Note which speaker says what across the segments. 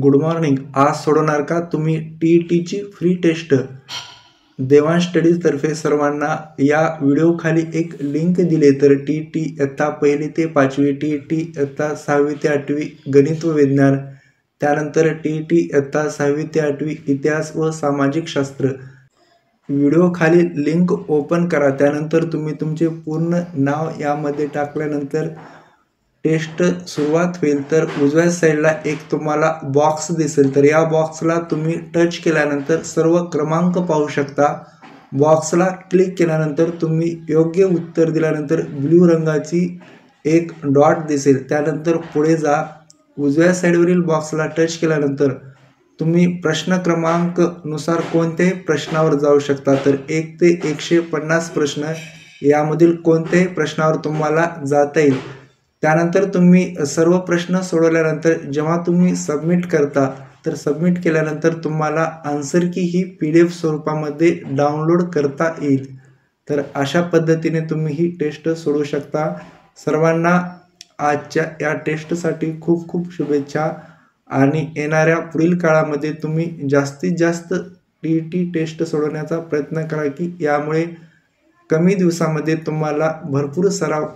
Speaker 1: Good morning. आज सोडवणार का तुम्ही टी-ची फ्री टेस्ट? देवांश स्टडीज तर्फे सर्वांना या व्हिडिओ खाली एक लिंक दिले. तर टी इयत्ता 1 ते 5वी, टी इयत्ता 6वी ते 8वी गणित व विज्ञान, त्यानंतर टी इयत्ता 6वी ते 8वी इतिहास व सामाजिक शास्त्र. व्हिडिओ खाली लिंक ओपन करा. त्यानंतर तुम्ही तुमचे पूर्ण नाव यामध्ये टाकल्यानंतर टेस्ट सुरुवात होईल. तर उजव्या साईडला एक तुम्हाला बॉक्स दिसेल. तर या बॉक्सला तुम्ही टच केल्यानंतर सर्व क्रमांक पाहू शकता. बॉक्सला क्लिक केल्यानंतर तुम्ही योग्य उत्तर दिल्यानंतर ब्ल्यू रंगाची एक डॉट दिसेल. त्यानंतर पुढे जा. उजव्या साईडवरील बॉक्सला टच केल्यानंतर तुम्ही प्रश्न क्रमांक नुसार कोणत्याही प्रश्नावर जाऊ शकता. तर 1 ते 150 प्रश्न यामधील कोणत्याही प्रश्नावर तुम्हाला जाता येईल. त्यानंतर तुम्ही सर्व प्रश्न सोडवल्यानंतर जेव्हा तुम्ही सबमिट करता, तर सबमिट केल्यानंतर तुम्हाला आन्सर की ही PDF स्वरूपामध्ये डाउनलोड करता येईल. तर अशा पद्धतीने तुम्ही ही टेस्ट सोडवू शकता. सर्वांना आजच्या या टेस्टसाठी खूप खूप शुभेच्छा आणि येणाऱ्या पुढील काळामध्ये तुम्ही जास्तीत जास्त टी टेस्ट सोडवण्याचा प्रयत्न करा, की यामुळे कमी दिवसामध्ये तुम्हाला भरपूर सराव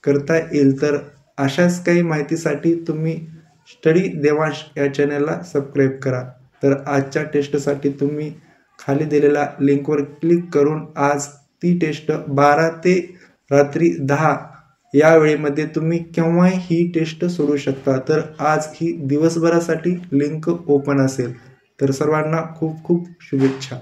Speaker 1: करता येईल. तर अशाच काही माहितीसाठी तुम्ही स्टडी देवांश या चॅनलला सबस्क्राईब करा. तर आजच्या टेस्टसाठी तुम्ही खाली दिलेल्या लिंकवर क्लिक करून आज ती टेस्ट 12 ते रात्री 10 या वेळेमध्ये तुम्ही केव्हाही ही टेस्ट सोडवू शकता. तर आज ही दिवसभरासाठी लिंक ओपन असेल. तर सर्वांना खूप खूप शुभेच्छा.